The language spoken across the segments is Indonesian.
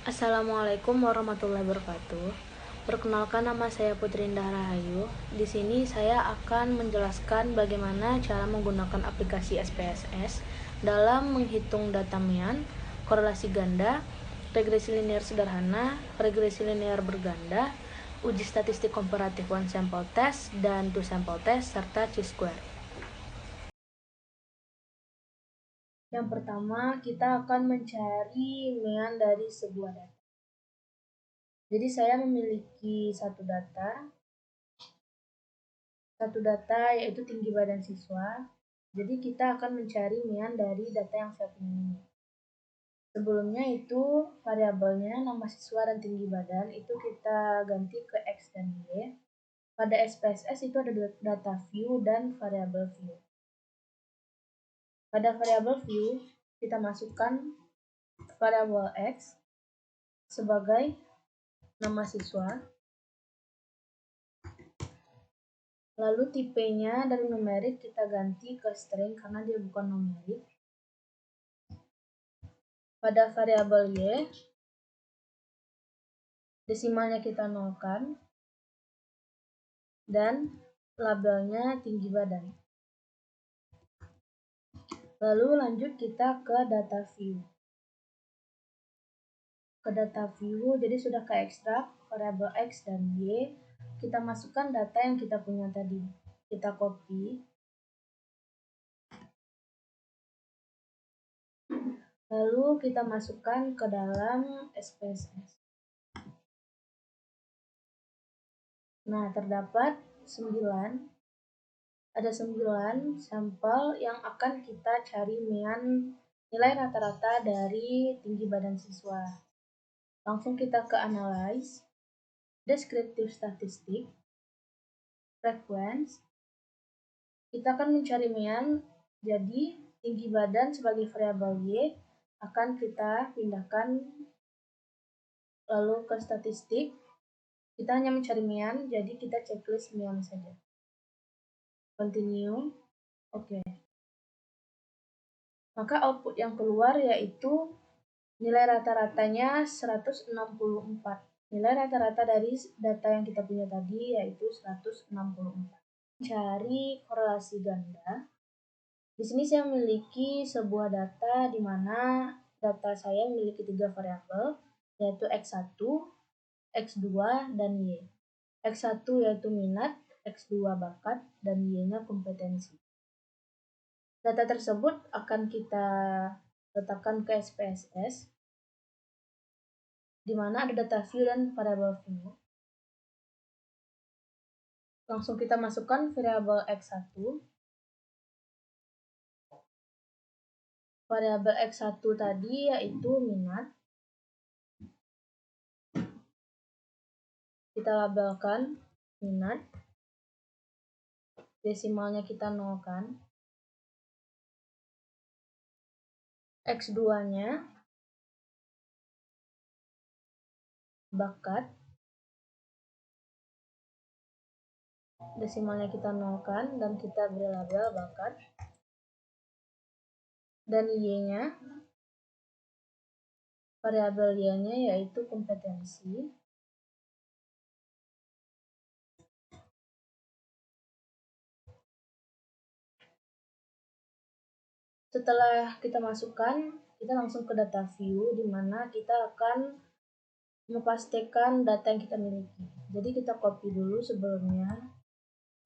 Assalamualaikum warahmatullahi wabarakatuh. Perkenalkan, nama saya Putri Indah Rahayu. Di sini saya akan menjelaskan bagaimana cara menggunakan aplikasi SPSS dalam menghitung data mean, korelasi ganda, regresi linear sederhana, regresi linear berganda, uji statistik komparatif one sample test dan two sample test, serta chi-square. Yang pertama, kita akan mencari mean dari sebuah data. Jadi saya memiliki satu data yaitu tinggi badan siswa. Jadi kita akan mencari mean dari data yang saya punya ini. Sebelumnya itu variabelnya nama siswa dan tinggi badan itu kita ganti ke X dan Y. Pada SPSS itu ada data view dan variabel view. Pada variabel view kita masukkan variabel X sebagai nama siswa. Lalu tipenya dari numerik kita ganti ke string karena dia bukan numerik. Pada variabel Y, desimalnya kita nolkan, dan labelnya tinggi badan. Lalu lanjut kita ke data view. Ke data view, jadi sudah ke ekstrak variabel X dan Y, kita masukkan data yang kita punya tadi. Kita copy. Lalu kita masukkan ke dalam SPSS. Nah, terdapat 9. Ada 9 sampel yang akan kita cari mean nilai rata-rata dari tinggi badan siswa. Langsung kita ke analyze, descriptive statistik, frequency. Kita akan mencari mean, jadi tinggi badan sebagai variabel Y akan kita pindahkan lalu ke statistik. Kita hanya mencari mean, jadi kita checklist mean saja. Continue. Oke. Maka output yang keluar yaitu nilai rata-ratanya 164. Nilai rata-rata dari data yang kita punya tadi yaitu 164. Cari korelasi ganda. Di sini saya memiliki sebuah data di mana data saya memiliki 3 variabel yaitu X1, X2, dan Y. X1 yaitu minat, X2 bakat, dan Y-nya kompetensi. Data tersebut akan kita letakkan ke SPSS, di mana ada data view dan variabel view. Langsung kita masukkan variabel X1. Variabel X1 tadi yaitu minat. Kita labelkan minat. Desimalnya kita nolkan. X2-nya bakat. Desimalnya kita nolkan dan kita beri label bakat. Dan Y-nya, variabel Y-nya yaitu kompetensi. Setelah kita masukkan, kita langsung ke data view, di mana kita akan memastikan data yang kita miliki. Jadi kita copy dulu sebelumnya.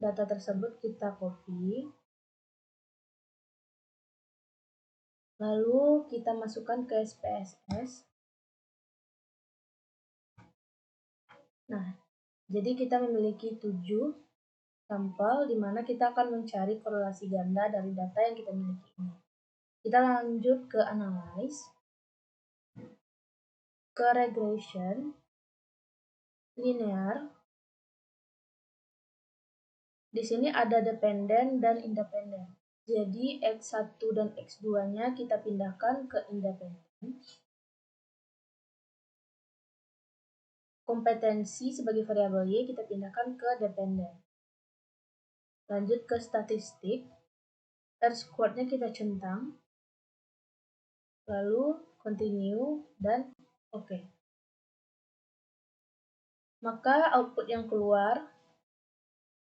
Data tersebut kita copy. Lalu kita masukkan ke SPSS. Nah, jadi kita memiliki 7 sampel di mana kita akan mencari korelasi ganda dari data yang kita miliki ini. Kita lanjut ke analyze, ke regression, linear. Di sini ada dependent dan independent. Jadi X1 dan X2-nya kita pindahkan ke independent. Kompetensi sebagai variabel Y kita pindahkan ke dependent. Lanjut ke statistik. R-squared-nya kita centang. Lalu continue dan oke. Maka output yang keluar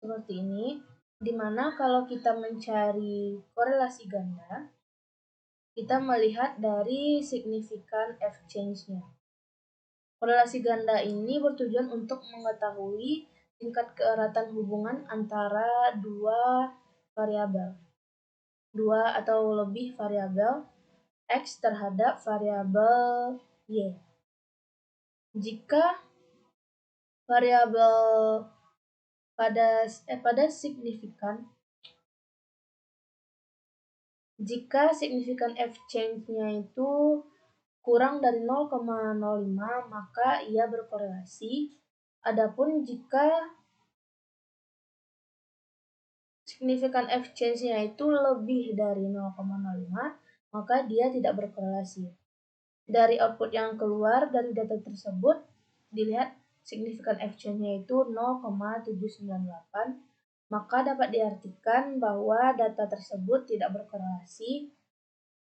seperti ini, dimana kalau kita mencari korelasi ganda, kita melihat dari signifikan F-change-nya. Korelasi ganda ini bertujuan untuk mengetahui tingkat keeratan hubungan antara dua variabel, dua atau lebih variabel X terhadap variabel Y. Jika variabel pada signifikan, jika signifikan F-change-nya itu kurang dari 0,05, maka ia berkorelasi. Adapun jika signifikan F-change-nya itu lebih dari 0,05, maka dia tidak berkorelasi. Dari output yang keluar dari data tersebut, dilihat signifikan F-change-nya itu 0,798, maka dapat diartikan bahwa data tersebut tidak berkorelasi,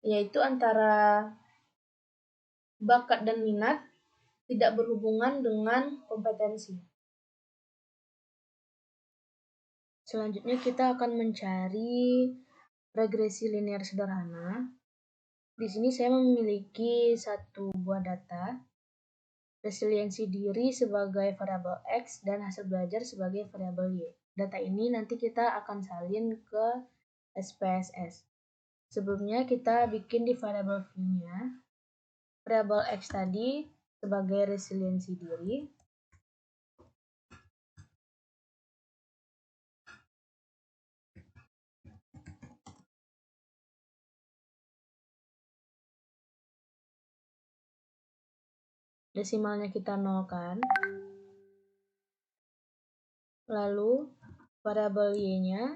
yaitu antara bakat dan minat tidak berhubungan dengan kompetensi. Selanjutnya kita akan mencari regresi linear sederhana. Di sini saya memiliki satu buah data, resiliensi diri sebagai variabel X dan hasil belajar sebagai variabel Y. Data ini nanti kita akan salin ke SPSS. Sebelumnya kita bikin di variabel view-nya, variabel X tadi sebagai resiliensi diri, desimalnya kita nolkan, lalu variabel Y-nya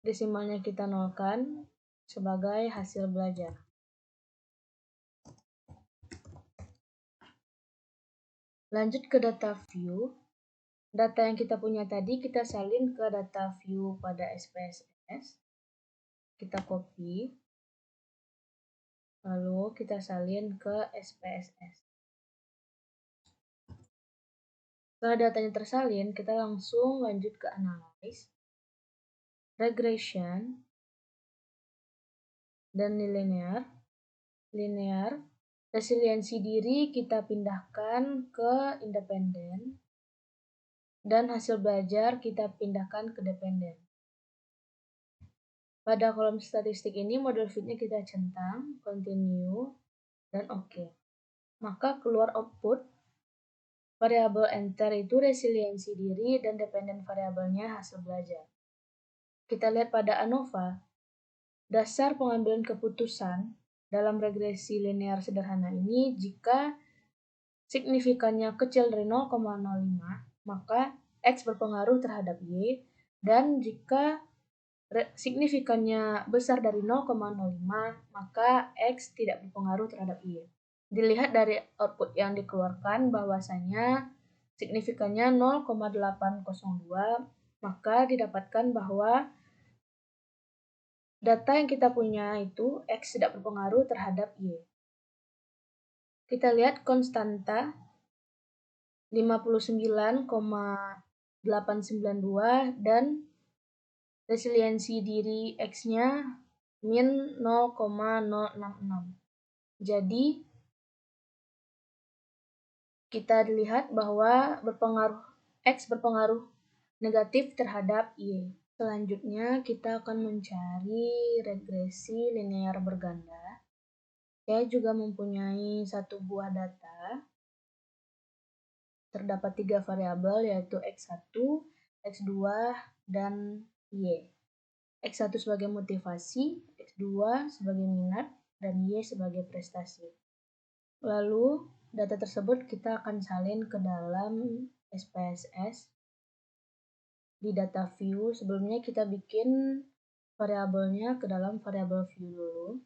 desimalnya kita nolkan sebagai hasil belajar. Lanjut ke data view. Data yang kita punya tadi kita salin ke data view pada SPSS. Kita copy. Lalu kita salin ke SPSS. Setelah datanya tersalin, kita langsung lanjut ke analyze, regression, dan linear. Resiliensi diri kita pindahkan ke independen, dan hasil belajar kita pindahkan ke dependen. Pada kolom statistik ini model fitnya kita centang, continue, dan OK. Maka keluar output, variabel enter itu resiliensi diri dan dependen variabelnya hasil belajar. Kita lihat pada ANOVA, dasar pengambilan keputusan dalam regresi linear sederhana ini jika signifikannya kecil dari 0,05, maka X berpengaruh terhadap Y, dan jika signifikannya besar dari 0,05, maka X tidak berpengaruh terhadap Y. Dilihat dari output yang dikeluarkan bahwasanya signifikannya 0,802, maka didapatkan bahwa data yang kita punya itu X tidak berpengaruh terhadap Y. Kita lihat konstanta 59,892 dan resiliensi diri X-nya min 0,066. Jadi kita lihat bahwa X berpengaruh negatif terhadap Y. Selanjutnya kita akan mencari regresi linear berganda. Saya juga mempunyai satu buah data. Terdapat 3 variabel yaitu X1, X2, dan Y. X1 sebagai motivasi, X2 sebagai minat, dan Y sebagai prestasi. Lalu data tersebut kita akan salin ke dalam SPSS di data view. Sebelumnya kita bikin variabelnya ke dalam variabel view dulu.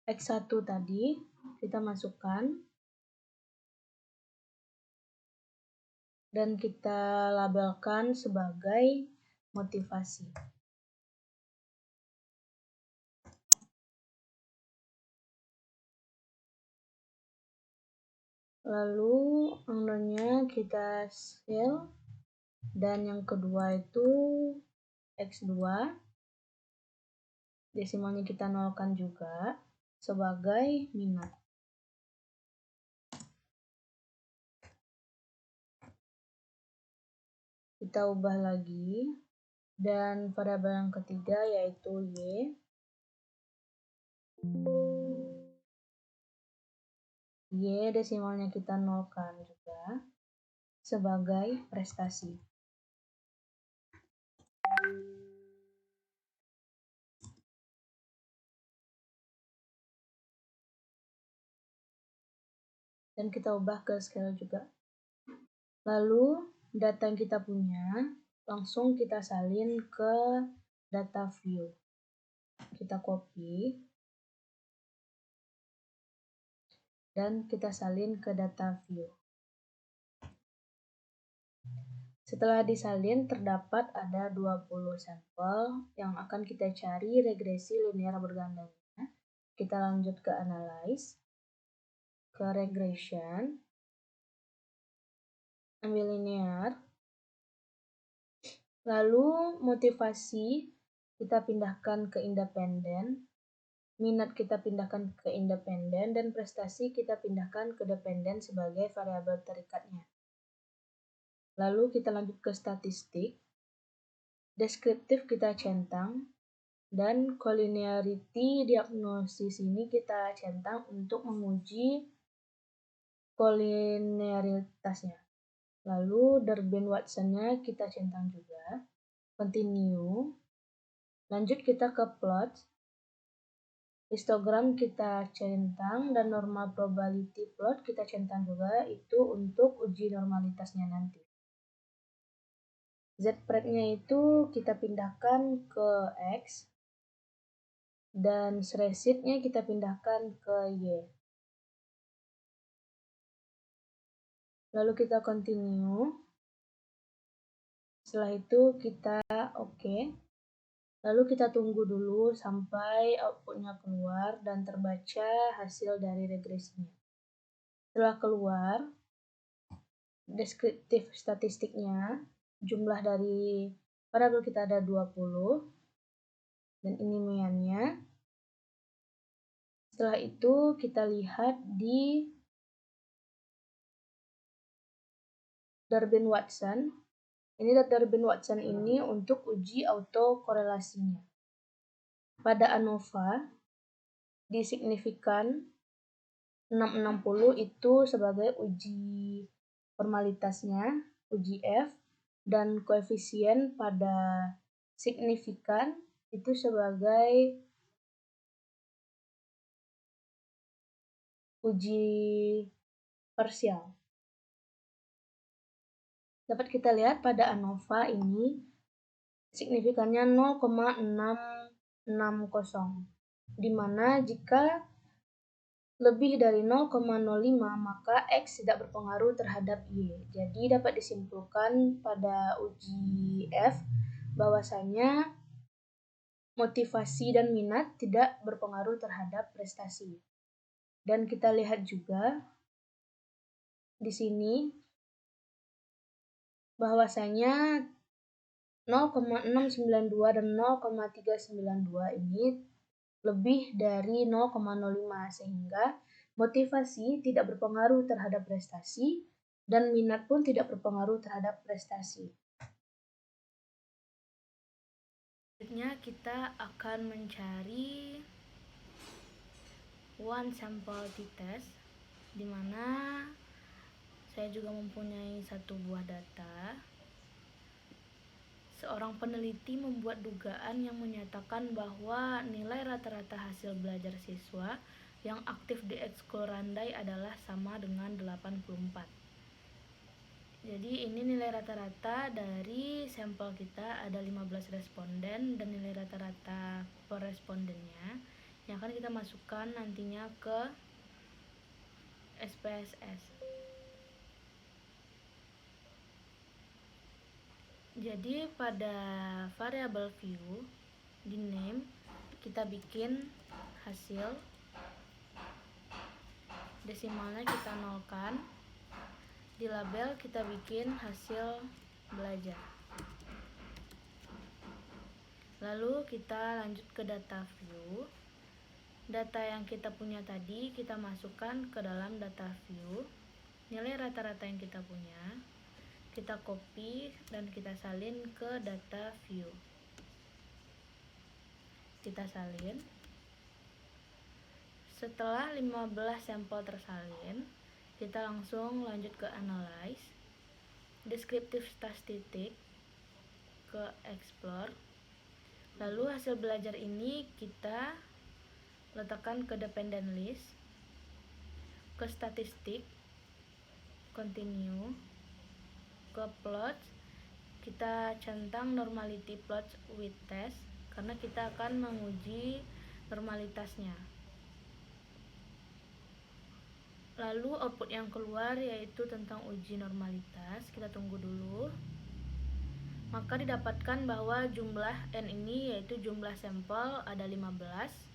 X1 tadi kita masukkan dan kita labelkan sebagai motivasi. Lalu unknown-nya kita fill, dan yang kedua itu X2, desimalnya kita nolkan juga sebagai minat. Kita ubah lagi, dan variabel yang ketiga yaitu Y desimalnya kita nolkan juga sebagai prestasi. Dan kita ubah ke scale juga. Lalu data yang kita punya langsung kita salin ke data view. Kita copy dan kita salin ke data view. Setelah disalin, terdapat ada 20 sampel yang akan kita cari regresi linear bergandanya. Kita lanjut ke analyze, ke regression, ambil linear, lalu motivasi kita pindahkan ke independen, minat kita pindahkan ke independen, dan prestasi kita pindahkan ke dependen sebagai variabel terikatnya. Lalu kita lanjut ke statistik, deskriptif kita centang, dan collinearity diagnosis ini kita centang untuk menguji kolinearitasnya. Lalu Durbin-Watson-nya kita centang juga, continue, lanjut kita ke plot, histogram kita centang, dan normal probability plot kita centang juga, itu untuk uji normalitasnya nanti. Z-prep-nya itu kita pindahkan ke X, dan threshold-nya kita pindahkan ke Y. Lalu kita continue. Setelah itu kita oke. Lalu kita tunggu dulu sampai outputnya keluar dan terbaca hasil dari regresinya. Setelah keluar, deskriptif statistiknya, jumlah dari variabel kita ada 20, dan ini meannya. Setelah itu kita lihat di Durbin-Watson. Ini Durbin-Watson ini untuk uji autokorelasinya. Pada ANOVA, di signifikan 660 itu sebagai uji formalitasnya, uji F, dan koefisien pada signifikan itu sebagai uji parsial. Dapat kita lihat pada ANOVA ini signifikannya 0,660, di mana jika lebih dari 0,05 maka X tidak berpengaruh terhadap Y. Jadi dapat disimpulkan pada uji F bahwasanya motivasi dan minat tidak berpengaruh terhadap prestasi. Dan kita lihat juga di sini bahwasanya 0,692 dan 0,392 ini lebih dari 0,05 sehingga motivasi tidak berpengaruh terhadap prestasi dan minat pun tidak berpengaruh terhadap prestasi. Selanjutnya kita akan mencari one sample t-test, di mana saya juga mempunyai satu buah data. Seorang peneliti membuat dugaan yang menyatakan bahwa nilai rata-rata hasil belajar siswa yang aktif di ekskul Randai adalah sama dengan 84. Jadi ini nilai rata-rata dari sampel kita, ada 15 responden, dan nilai rata-rata per respondennya yang akan kita masukkan nantinya ke SPSS. Jadi pada variabel view di name kita bikin hasil, desimalnya kita nolkan, Di label kita bikin hasil belajar. Lalu kita lanjut ke data view. Data yang kita punya tadi kita masukkan ke dalam data view. Nilai rata-rata yang kita punya kita copy dan kita salin ke data view. Kita salin. Setelah 15 sampel tersalin, kita langsung lanjut ke analyze, descriptive statistic, ke explore. Lalu hasil belajar ini kita letakkan ke dependent list, ke statistik, continue, ke plot, kita centang normality plot with test karena kita akan menguji normalitasnya. Lalu output yang keluar yaitu tentang uji normalitas, kita tunggu dulu. Maka didapatkan bahwa jumlah N ini yaitu jumlah sampel ada 15.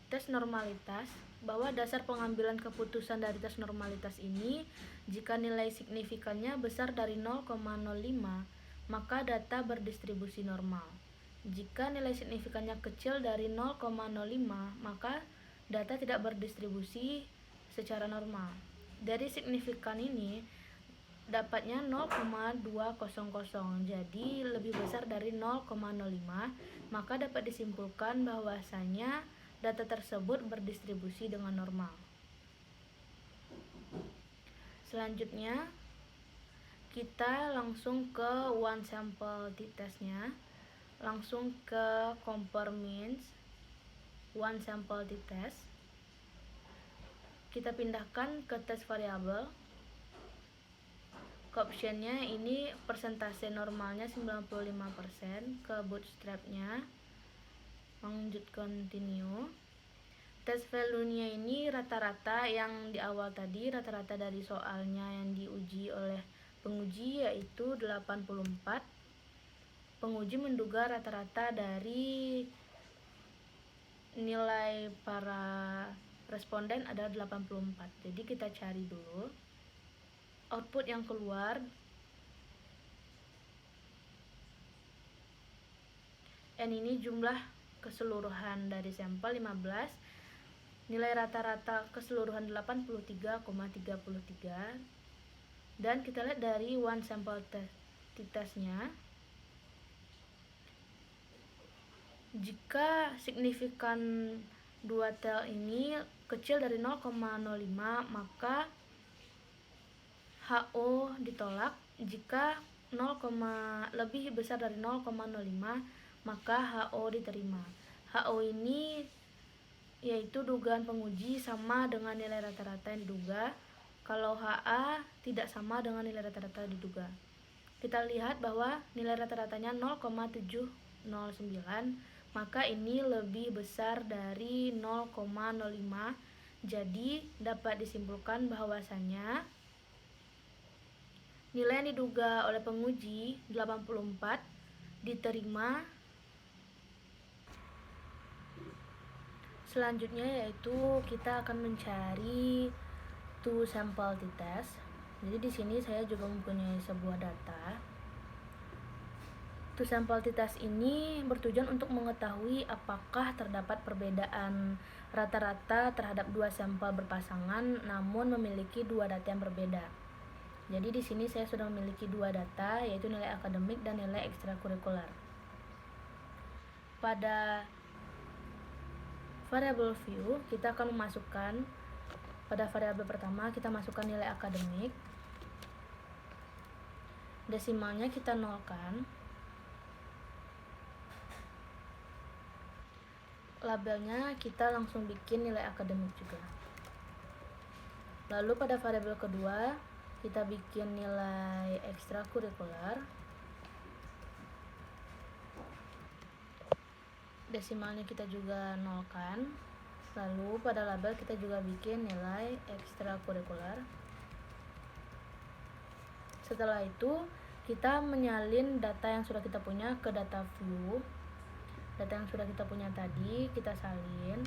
Tes normalitas, bahwa dasar pengambilan keputusan dari tes normalitas ini, jika nilai signifikannya besar dari 0,05, maka data berdistribusi normal. Jika nilai signifikannya kecil dari 0,05, maka data tidak berdistribusi secara normal. Dari signifikan ini, dapatnya 0,200, jadi lebih besar dari 0,05, maka dapat disimpulkan bahwasanya data tersebut berdistribusi dengan normal. Selanjutnya, kita langsung ke one sample t-testnya, langsung ke compare means, one sample t-test. Kita pindahkan ke test variable. Ke optionnya ini persentase normalnya 95%, ke bootstrapnya lanjut continue. Test value-nya ini rata-rata yang di awal tadi, rata-rata dari soalnya yang diuji oleh penguji yaitu 84. Penguji menduga rata-rata dari nilai para responden ada 84. Jadi kita cari dulu output yang keluar. N ini jumlah keseluruhan dari sampel 15, nilai rata-rata keseluruhan 83,33, dan kita lihat dari one sample t-testnya, jika signifikan dua tel ini kecil dari 0,05 maka HO ditolak. Jika lebih besar dari 0,05 maka HO diterima. HO ini yaitu dugaan penguji sama dengan nilai rata-rata yang diduga. Kalau HA tidak sama dengan nilai rata-rata diduga. Kita lihat bahwa nilai rata-ratanya 0,709, maka ini lebih besar dari 0,05. Jadi dapat disimpulkan bahwasanya nilai yang diduga oleh penguji 84 diterima. Selanjutnya yaitu kita akan mencari two sample t-test. Jadi di sini saya juga mempunyai sebuah data. Two sample t-test ini bertujuan untuk mengetahui apakah terdapat perbedaan rata-rata terhadap dua sampel berpasangan namun memiliki dua data yang berbeda. Jadi di sini saya sudah memiliki dua data, yaitu nilai akademik dan nilai ekstrakurikuler. Pada variable view, kita akan memasukkan pada variabel pertama kita masukkan nilai akademik. Desimalnya kita nolkan. Labelnya kita langsung bikin nilai akademik juga. Lalu pada variabel kedua kita bikin nilai ekstrakurikuler. Desimalnya kita juga nolkan. Lalu pada label kita juga bikin nilai ekstrakurikuler. Setelah itu kita menyalin data yang sudah kita punya ke data view. data yang sudah kita punya tadi, kita salin,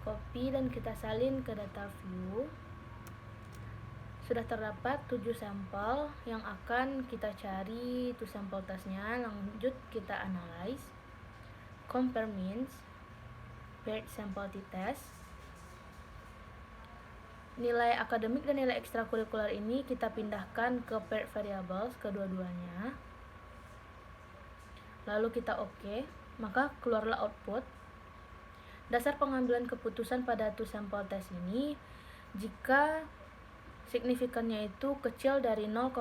copy dan kita salin ke data view. Sudah terdapat 7 sampel yang akan kita cari itu sampel testnya. Lanjut kita analyze, compare means, paired sample t-test. Nilai akademik dan nilai ekstrakurikuler ini kita pindahkan ke paired variables kedua-duanya. Lalu kita OK, maka keluarlah output. Dasar pengambilan keputusan pada two sample test ini, jika signifikannya itu kecil dari 0,05,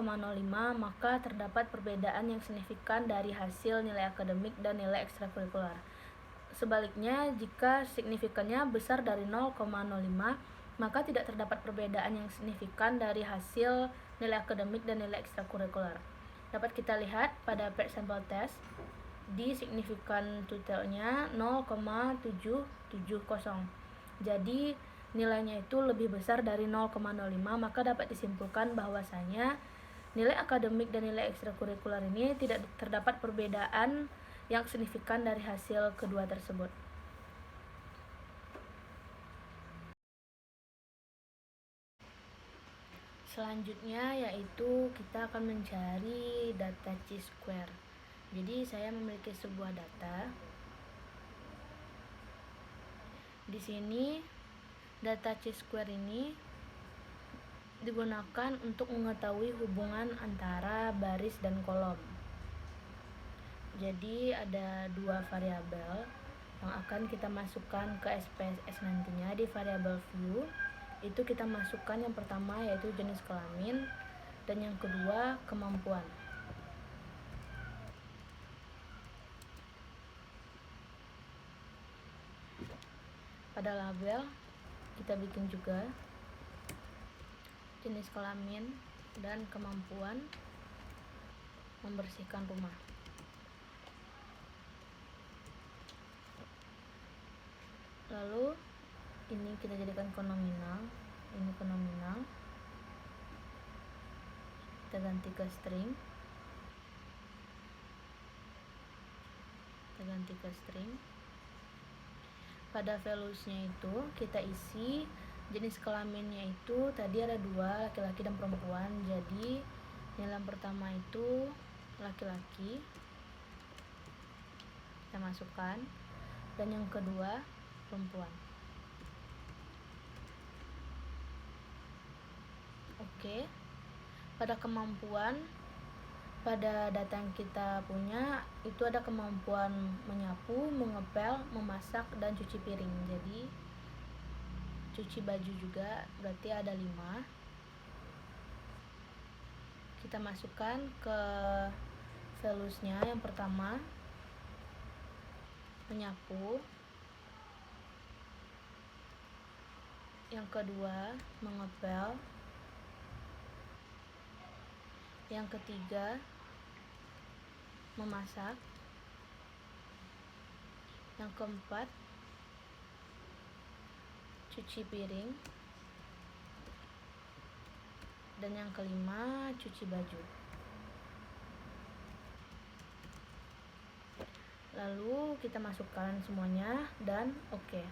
maka terdapat perbedaan yang signifikan dari hasil nilai akademik dan nilai ekstrakurikuler. Sebaliknya, jika signifikannya besar dari 0,05, maka tidak terdapat perbedaan yang signifikan dari hasil nilai akademik dan nilai ekstrakurikuler. Dapat kita lihat pada paired sample test, di signifikan totalnya 0,770. Jadi nilainya itu lebih besar dari 0,05, maka dapat disimpulkan bahwasanya nilai akademik dan nilai ekstrakurikuler ini tidak terdapat perbedaan yang signifikan dari hasil kedua tersebut. Selanjutnya yaitu kita akan mencari data chi-square. Jadi saya memiliki sebuah data. Di sini data chi-square ini digunakan untuk mengetahui hubungan antara baris dan kolom. Jadi ada dua variabel yang akan kita masukkan ke SPSS nantinya. Di variabel view itu kita masukkan yang pertama yaitu jenis kelamin dan yang kedua kemampuan. Pada label kita bikin juga jenis kelamin dan kemampuan membersihkan rumah. Lalu ini kita jadikan konominal, ini konominal, kita ganti ke string, pada values-nya itu kita isi jenis kelaminnya itu tadi ada dua, laki-laki dan perempuan. Jadi nilai pertama itu laki-laki, kita masukkan, dan yang kedua perempuan. Oke. Pada kemampuan, pada data yang kita punya itu ada kemampuan menyapu, mengepel, memasak, dan cuci piring. Jadi cuci baju juga berarti ada 5. Kita masukkan ke values-nya. Yang pertama menyapu, yang kedua mengepel, yang ketiga memasak, yang keempat cuci piring, dan yang kelima cuci baju. Lalu kita masukkan semuanya dan oke.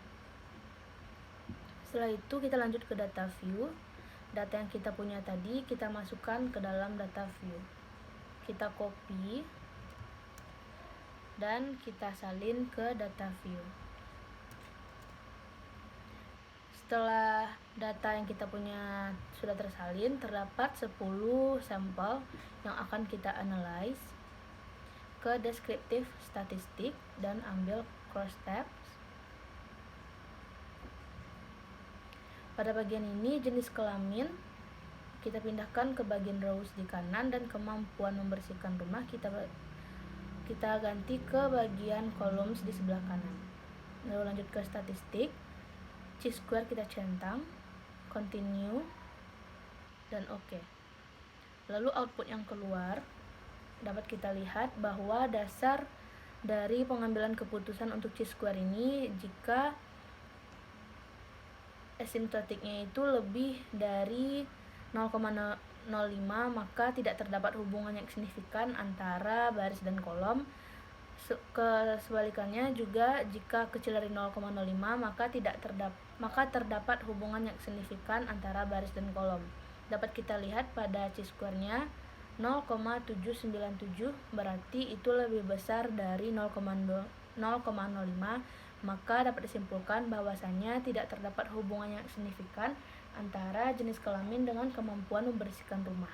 Setelah itu kita lanjut ke data view. Data yang kita punya tadi kita masukkan ke dalam data view. Kita copy dan kita salin ke data view. Setelah data yang kita punya sudah tersalin, terdapat 10 sampel yang akan kita analyze ke descriptive statistik dan ambil cross tabs. Pada bagian ini jenis kelamin kita pindahkan ke bagian rows di kanan dan kemampuan membersihkan rumah kita ganti ke bagian columns di sebelah kanan. Lalu lanjut ke statistik, chi-square kita centang, continue, dan oke. Lalu output yang keluar dapat kita lihat bahwa dasar dari pengambilan keputusan untuk chi-square ini jika asymptotiknya itu lebih dari 0,05 maka tidak terdapat hubungan yang signifikan antara baris dan kolom. Sebalikannya juga jika kecil dari 0,05 maka terdapat hubungan yang signifikan antara baris dan kolom. Dapat kita lihat pada chi-square-nya 0,797, berarti itu lebih besar dari 0,05, maka dapat disimpulkan bahwasannya tidak terdapat hubungan yang signifikan antara jenis kelamin dengan kemampuan membersihkan rumah.